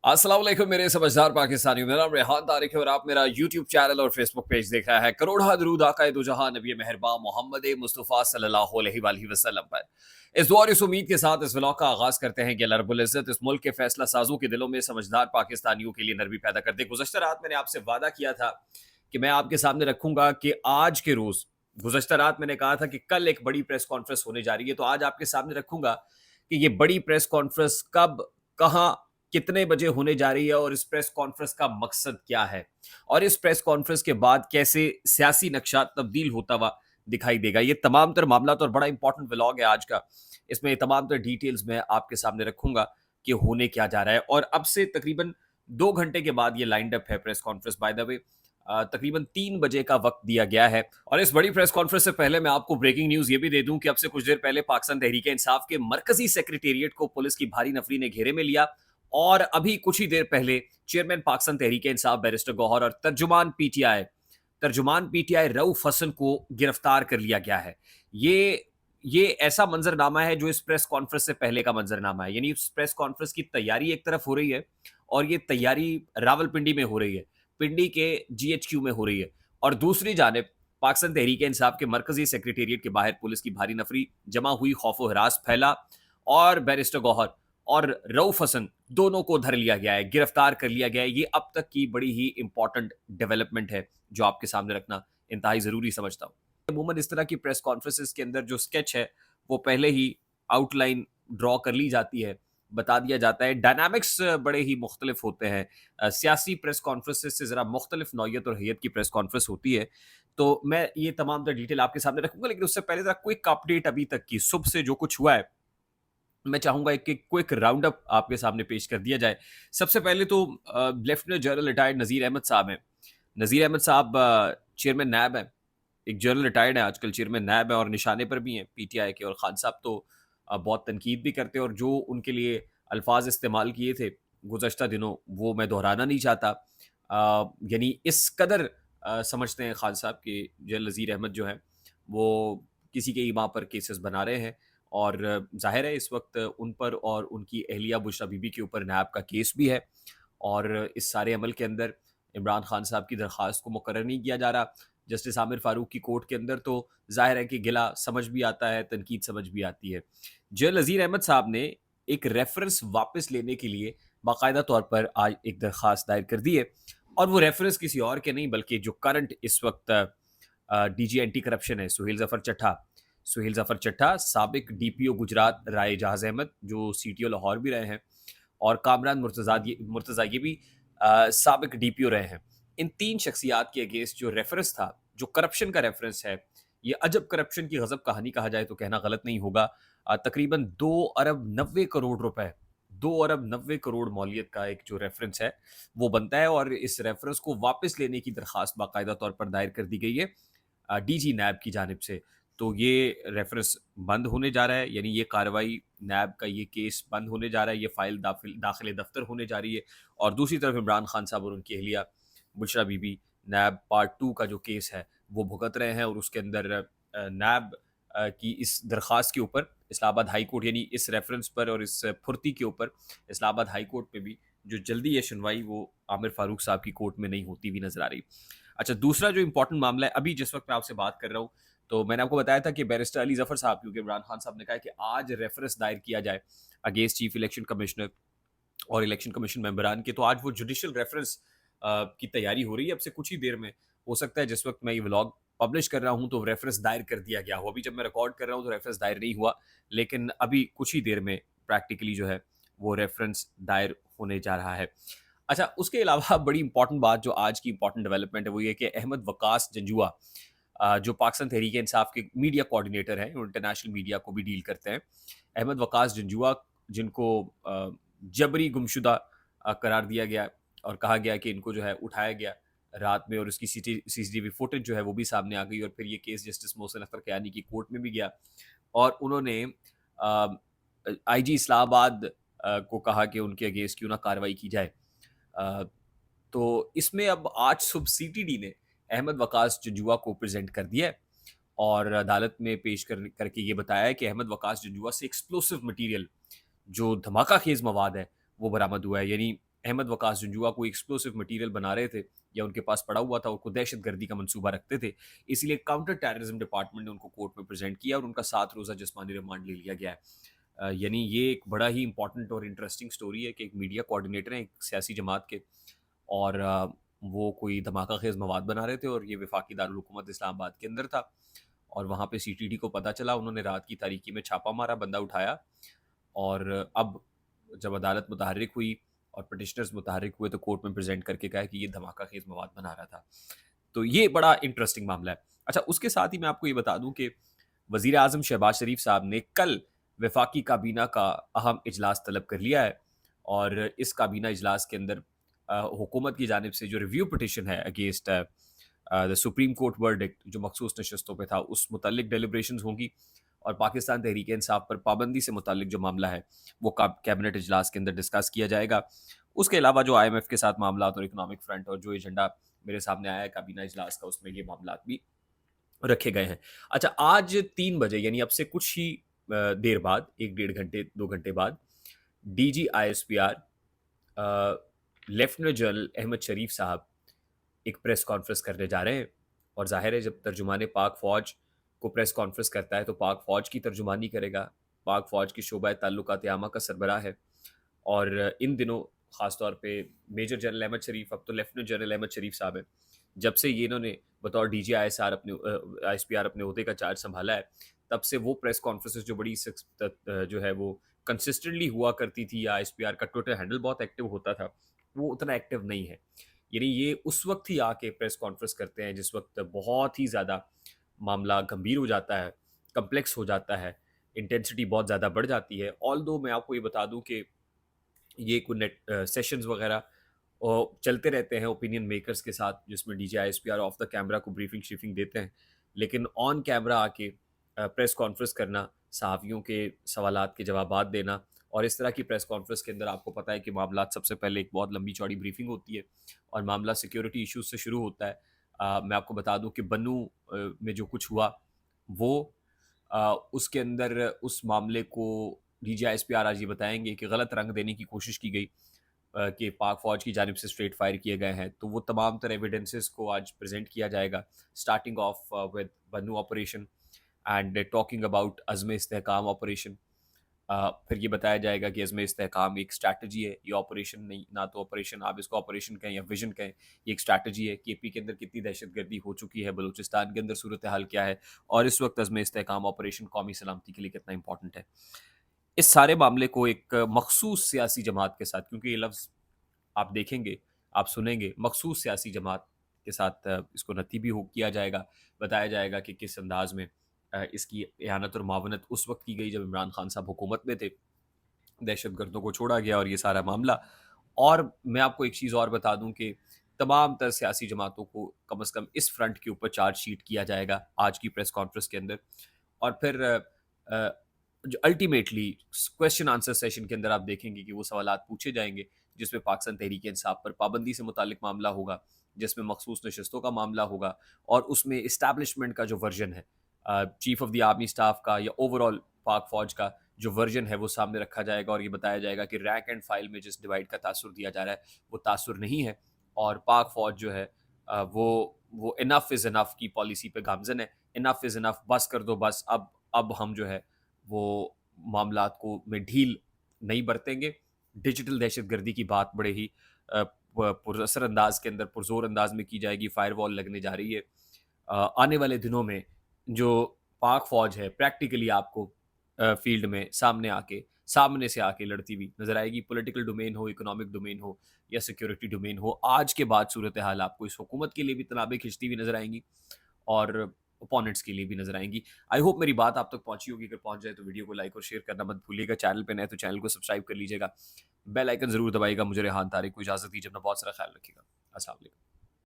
अस्सलाम वालेकुम मेरे समझदार पाकिस्तानियों। मेरा नाम रेहान तारिक है और आप मेरा यूट्यूब चैनल और फेसबुक पेज देख रहा है। करोड़ा दरूद आका दो जहां नबी मेहरबान मोहम्मद मुस्तफ़ा सल्लल्लाहु अलैहि वसल्लम पर। इस दुआ और इस उम्मीद के साथ इस व्लॉग का आगाज करते हैं कि अल्लाह रब्बुल इज़्ज़त इस मुल्क के फैसला साजों के दिलों में समझदार पाकिस्तानियों के लिए नरमी पैदा कर दे। गुज़श्ता रात मैंने आपसे वादा किया था कि मैं आपके सामने रखूंगा कि आज के रोज, गुज़श्ता रात मैंने कहा था कि कल एक बड़ी प्रेस कॉन्फ्रेंस होने जा रही है, तो आज आपके सामने रखूंगा कि ये बड़ी प्रेस कॉन्फ्रेंस कब, कहां, कितने बजे होने जा रही है और इस प्रेस कॉन्फ्रेंस का मकसद क्या है और इस प्रेस कॉन्फ्रेंस के बाद कैसे सियासी नक्शा तब्दील होता हुआ दिखाई देगा। ये तमाम तर मामला और बड़ा इंपॉर्टेंट व्लॉग है आज का। इसमें तमाम तर डिटेल्स मैं आपके सामने रखूंगा कि होने क्या जा रहा है। और अब से तकरीबन 2 घंटे के बाद ये लाइंड अप है press conference. By the way तकरीबन 3 बजे का वक्त दिया गया है। और इस बड़ी प्रेस कॉन्फ्रेंस से पहले मैं आपको ब्रेकिंग न्यूज ये भी दे दूं कि अब से कुछ देर पहले पाकिस्तान तहरीक इंसाफ के मरकजी सेक्रेटेरिएट को पुलिस की भारी नफरी ने घेरे में लिया और अभी कुछ ही देर पहले चेयरमैन पाकिस्तान तहरीक इंसाफ बैरिस्टर गौहर और तर्जुमान पीटीआई रऊफ हसन को गिरफ्तार कर लिया गया है। ये ऐसा मंजरनामा है जो इस प्रेस कॉन्फ्रेंस से पहले का मंजरनामा है। यानी इस प्रेस कॉन्फ्रेंस की तैयारी एक तरफ हो रही है और ये तैयारी रावलपिंडी में हो रही है, पिंडी के जीएचक्यू में हो रही है, और दूसरी जानिब पाकिस्तान तहरीक इंसाफ के मरकजी सेक्रेटेरिएट के बाहर पुलिस की भारी नफरी जमा हुई, खौफ व हरास फैला और बैरिस्टर गौहर और रऊफ हसन दोनों को धर लिया गया है, गिरफ्तार कर लिया गया है। ये अब तक की बड़ी ही इंपॉर्टेंट डेवलपमेंट है जो आपके सामने रखना इंतहाई जरूरी समझता हूँ। अमूमन इस तरह की प्रेस कॉन्फ्रेंसेस के अंदर जो स्केच है वो पहले ही आउटलाइन ड्रॉ कर ली जाती है, बता दिया जाता है। डायनामिक्स बड़े ही मुख्तलिफ होते हैं। सियासी प्रेस कॉन्फ्रेंसेस से ज़रा मुख्तलिफ नौयत और हैयत की प्रेस कॉन्फ्रेंस होती है। तो मैं ये तमाम तर डिटेल आपके सामने रखूंगा, लेकिन उससे पहले ज़रा क्विक अपडेट अभी तक की सुबह से जो कुछ हुआ है मैं चाहूंगा एक क्विक राउंड अप आपके सामने पेश कर दिया जाए। सबसे पहले तो लेफ्टिनेंट जनरल रिटायर्ड नज़ीर अहमद साहब हैं। नज़ीर अहमद साहब चेयरमैन नैब हैं, एक जनरल रिटायर्ड है, आजकल चेयरमैन नैब है और निशाने पर भी हैं पीटीआई के। और खान साहब तो बहुत तनकीद भी करते हैं और जो उनके लिए अल्फाज इस्तेमाल किए थे गुज़श्ता दिनों वो मैं दोहराना नहीं चाहता। यानी इस कदर समझते हैं खान साहब कि जनरल नज़ीर अहमद जो हैं वो किसी के ईमा पर केसेस बना रहे हैं। और ज़ाहिर है इस वक्त उन पर और उनकी अहलिया बुशरा बीबी के ऊपर नैब का केस भी है। और इस सारे अमल के अंदर इमरान खान साहब की दरख्वास्त को मुकर्रर नहीं किया जा रहा जस्टिस आमिर फारूक की कोर्ट के अंदर। तो जाहिर है कि गिला समझ भी आता है, तनकीद समझ भी आती है। जनरल नज़ीर अहमद साहब ने एक रेफरेंस वापस लेने के लिए बाकायदा तौर पर आज एक दरख्वास्त दायर कर दी है। और वो रेफरेंस किसी और के नहीं बल्कि जो करंट इस वक्त डीजी एंटी करप्शन है सुहेल जफर चट्टा, साबिक डीपीओ गुजरात राय जहाज अहमद जो सीटीओ लाहौर भी रहे हैं, और कामरान मुर्तज़ा ये भी साबिक डीपीओ रहे हैं। इन 3 शख्सियात के अगेंस्ट जो रेफरेंस था, जो करप्शन का रेफरेंस है, ये अजब करप्शन की गजब कहानी कहा जाए तो कहना गलत नहीं होगा। तकरीबन 2 अरब 90 करोड़ रुपए, 2 अरब 90 करोड़ मौलियत का एक जो रेफरेंस है वो बनता है। और इस रेफरेंस को वापस लेने की दरख्वास्त बाकायदा तौर पर दायर कर दी गई है डीजी नैब की जानिब से। तो ये रेफरेंस बंद होने जा रहा है, यानी ये कार्रवाई नैब का ये केस बंद होने जा रहा है, ये फाइल दाखिल दफ्तर होने जा रही है। और दूसरी तरफ इमरान खान साहब और उनकी अहलिया बुशरा बीबी नैब पार्ट 2 का जो केस है वो भुगत रहे हैं। और उसके अंदर नैब की इस दरख्वास्त के ऊपर इस्लामाबाद हाई कोर्ट, यानी इस रेफरेंस पर और इस फुर्ती के ऊपर इस्लामाबाद हाई कोर्ट पे भी जो जल्दी ये सुनवाई वो आमिर फारूक साहब की कोर्ट में नहीं होती हुई नजर आ रही। अच्छा, दूसरा जो इंपॉर्टेंट मामला है अभी जिस वक्त मैं आपसे बात कर रहा हूँ, तो मैंने आपको बताया था कि बैरिस्टर अली जफर साहब, क्योंकि इमरान खान साहब ने कहा कि आज रेफरेंस दायर किया जाए अगेंस्ट चीफ इलेक्शन कमिश्नर और इलेक्शन कमीशन मेंबरान के, तो आज वो जुडिशियल रेफरेंस की तैयारी हो रही है। अब से कुछ ही देर में हो सकता है, जिस वक्त मैं ये व्लॉग पब्लिश कर रहा हूँ तो रेफरेंस दायर कर दिया गया हो। अभी जब मैं रिकॉर्ड कर रहा हूँ तो रेफरेंस दायर नहीं हुआ, लेकिन अभी कुछ ही देर में प्रैक्टिकली जो है वो रेफरेंस दायर होने जा रहा है। अच्छा, उसके अलावा बड़ी इंपॉर्टेंट बात जो आज की इंपॉर्टेंट डेवलपमेंट है वो ये कि अहमद वकास जंजुआ, जो पाकिस्तान तहरीक इंसाफ के मीडिया कोऑर्डिनेटर हैं, इंटरनेशनल मीडिया को भी डील करते हैं, अहमद वकास जंजुआ, जिनको जबरी गुमशुदा करार दिया गया और कहा गया कि इनको जो है उठाया गया रात में, और उसकी सीसीटीवी फुटेज जो है वो भी सामने आ गई। और फिर ये केस जस्टिस मोहसिन अख्तर कयानी की कोर्ट में भी गया और उन्होंने आईजी इस्लामाबाद को कहा कि उनके अगेंस्ट क्यों ना कार्रवाई की जाए। अ, तो इसमें अब आज सुबह सीटीडी ने अहमद वकास जंजुआ को प्रेजेंट कर दिया है और अदालत में पेश करके ये बताया है कि अहमद वकास जंजुआ से एक्सप्लोसिव मटेरियल, जो धमाका खेज मवाद है, वो बरामद हुआ है। यानी احمد وقاص جنجوعہ کوئی ایکسپلوسو مٹیریل بنا رہے تھے یا ان کے پاس پڑا ہوا تھا اور کوئی دہشت گردی کا منصوبہ رکھتے تھے، اسی لیے کاؤنٹر ٹیررزم ڈپارٹمنٹ نے ان کو کورٹ میں پریزنٹ کیا اور ان کا 7 روزہ جسمانی ریمانڈ لے لیا گیا ہے۔ یعنی یہ ایک بڑا ہی امپورٹنٹ اور انٹرسٹنگ سٹوری ہے کہ ایک میڈیا کوارڈینیٹر ہیں ایک سیاسی جماعت کے، اور وہ کوئی دھماکہ خیز مواد بنا رہے تھے اور یہ وفاقی دارالحکومت اسلام آباد کے اندر تھا، اور وہاں پہ سی ٹی ڈی کو پتہ چلا، انہوں نے رات کی تاریکی میں چھاپا مارا، بندہ اٹھایا، اور اب جب عدالت متحرک ہوئی اور پٹیشنرز متحرک ہوئے تو کورٹ میں پریزنٹ کر کے کہا کہ یہ دھماکہ خیز مواد بنا رہا تھا۔ تو یہ بڑا انٹرسٹنگ معاملہ ہے۔ اچھا، اس کے ساتھ ہی میں آپ کو یہ بتا دوں کہ وزیر اعظم شہباز شریف صاحب نے کل وفاقی کابینہ کا اہم اجلاس طلب کر لیا ہے، اور اس کابینہ اجلاس کے اندر حکومت کی جانب سے جو ریویو پٹیشن ہے against the supreme court verdict جو مخصوص نشستوں پہ تھا، اس متعلق ڈیلیبریشنز ہوں گی، اور پاکستان تحریک انصاف پر پابندی سے متعلق جو معاملہ ہے وہ کیبنٹ اجلاس کے اندر ڈسکس کیا جائے گا۔ اس کے علاوہ جو آئی ایم ایف کے ساتھ معاملات اور اکنامک فرنٹ اور جو ایجنڈا میرے سامنے آیا ہے کابینہ اجلاس کا، اس میں یہ معاملات بھی رکھے گئے ہیں۔ اچھا، آج 3 بجے یعنی اب سے کچھ ہی دیر بعد، 1 ڈیڑھ 2 گھنٹے بعد، D G I S P R lieutenant general Ahmed Sharif صاحب ایک پریس کانفرنس کرنے جا رہے ہیں، اور ظاہر ہے جب ترجمان پاک فوج کو پریس کانفرنس کرتا ہے تو پاک فوج کی ترجمانی کرے گا، پاک فوج کی شعبہ تعلقات عامہ کا سربراہ ہے، اور ان دنوں خاص طور پہ میجر جنرل احمد شریف، اب تو لیفٹیننٹ جنرل احمد شریف صاحب ہیں، جب سے یہ انہوں نے بطور D G I S P R اپنے عہدے کا چارج سنبھالا ہے، تب سے وہ پریس کانفرنسز جو بڑی جو ہے وہ کنسسٹنٹلی ہوا کرتی تھی، یا ایس پی آر کا ٹویٹر ہینڈل بہت ایکٹیو ہوتا تھا، وہ اتنا ایکٹیو نہیں ہے۔ یعنی یہ اس وقت ہی آ کے پریس کانفرنس کرتے ہیں جس وقت بہت ہی زیادہ معاملہ گمبھیر ہو جاتا ہے، کمپلیکس ہو جاتا ہے، انٹینسٹی بہت زیادہ بڑھ جاتی ہے۔ آلدو میں آپ کو یہ بتا دوں کہ یہ کوئی نیٹ سیشنز وغیرہ چلتے رہتے ہیں اوپینین میکرز کے ساتھ، جس میں D G I S P R off the camera کو بریفنگ شریفنگ دیتے ہیں، لیکن آن کیمرہ آ کے پریس کانفرنس کرنا، صحافیوں کے سوالات کے جوابات دینا، اور اس طرح کی پریس کانفرنس کے اندر آپ کو پتہ ہے کہ معاملات سب سے پہلے ایک بہت لمبی چوڑی بریفنگ ہوتی ہے، اور معاملہ سیکیورٹی ایشوز سے شروع ہوتا ہے۔ میں آپ کو بتا دوں کہ بنو میں جو کچھ ہوا وہ اس کے اندر اس معاملے کو D G I S P R آج یہ بتائیں گے کہ غلط رنگ دینے کی کوشش کی گئی، کہ پاک فوج کی جانب سے اسٹریٹ فائر کیے گئے ہیں، تو وہ تمام تر ایویڈنسز کو آج پریزنٹ کیا جائے گا، اسٹارٹنگ آف ود بنو آپریشن اینڈ ٹاکنگ اباؤٹ عزم استحکام آپریشن۔ پھر یہ بتایا جائے گا کہ عزم استحکام ایک اسٹریٹجی ہے، یہ آپریشن نہیں، نہ تو آپریشن آپ اس کو آپریشن کہیں یا ویژن کہیں، یہ ایک اسٹریٹجی ہے کہ پی کے اندر کتنی دہشت گردی ہو چکی ہے، بلوچستان کے اندر صورتحال کیا ہے، اور اس وقت عزم استحکام آپریشن قومی سلامتی کے لیے کتنا امپورٹنٹ ہے۔ اس سارے معاملے کو ایک مخصوص سیاسی جماعت کے ساتھ، کیونکہ یہ لفظ آپ دیکھیں گے، آپ سنیں گے، مخصوص سیاسی جماعت کے ساتھ اس کو نتی بھی کیا جائے گا، بتایا جائے گا کہ کس انداز میں اس کی اعانت اور معاونت اس وقت کی گئی جب عمران خان صاحب حکومت میں تھے، دہشت گردوں کو چھوڑا گیا اور یہ سارا معاملہ۔ اور میں آپ کو ایک چیز اور بتا دوں کہ تمام تر سیاسی جماعتوں کو کم از کم اس فرنٹ کے اوپر چارج شیٹ کیا جائے گا آج کی پریس کانفرنس کے اندر، اور پھر جو الٹیمیٹلی کویشچن آنسر سیشن کے اندر آپ دیکھیں گے کہ وہ سوالات پوچھے جائیں گے، جس میں پاکستان تحریک انصاف پر پابندی سے متعلق معاملہ ہوگا، جس میں مخصوص نشستوں کا معاملہ ہوگا، اور اس میں اسٹیبلشمنٹ کا جو ورژن ہے chief of the army staff کا یا اوور آل پاک فوج کا جو ورژن ہے وہ سامنے رکھا جائے گا، اور یہ بتایا جائے گا کہ رینک اینڈ فائل میں جس ڈیوائڈ کا تاثر دیا جا رہا ہے وہ تاثر نہیں ہے، اور پاک فوج جو ہے وہ انف از انف کی پالیسی پہ گامزن ہے، انف از انف، بس کر دو بس، اب ہم جو ہے وہ معاملات کو میں ڈھیل نہیں برتیں گے۔ ڈیجیٹل دہشت گردی کی بات بڑے ہی پر اثر انداز کے اندر پرزور انداز میں کی جائے گی، فائر وال لگنے جا رہی ہے۔ آنے والے دنوں میں جو پاک فوج ہے پریکٹیکلی آپ کو فیلڈ میں سامنے سے آ کے لڑتی ہوئی نظر آئے گی، پولیٹیکل ڈومین ہو، اکنامک ڈومین ہو یا سیکیورٹی ڈومین ہو۔ آج کے بعد صورتحال آپ کو اس حکومت کے لیے بھی تنابیں کھنچتی ہوئی نظر آئیں گی، اور اپوننٹس کے لیے بھی نظر آئیں گی۔ آئی ہوپ میری بات آپ تک پہنچی ہوگی، اگر پہنچ جائے تو ویڈیو کو لائک اور شیئر کرنا مت بھولیے گا، چینل پہ نئے تو چینل کو سبسکرائب کر لیجیے گا، بیل آئیکن ضرور دبائیے گا۔ مجھے ریحان طارق کو اجازت دیجیے، اپنا بہت سارا خیال رکھیے گا۔ السلام علیکم۔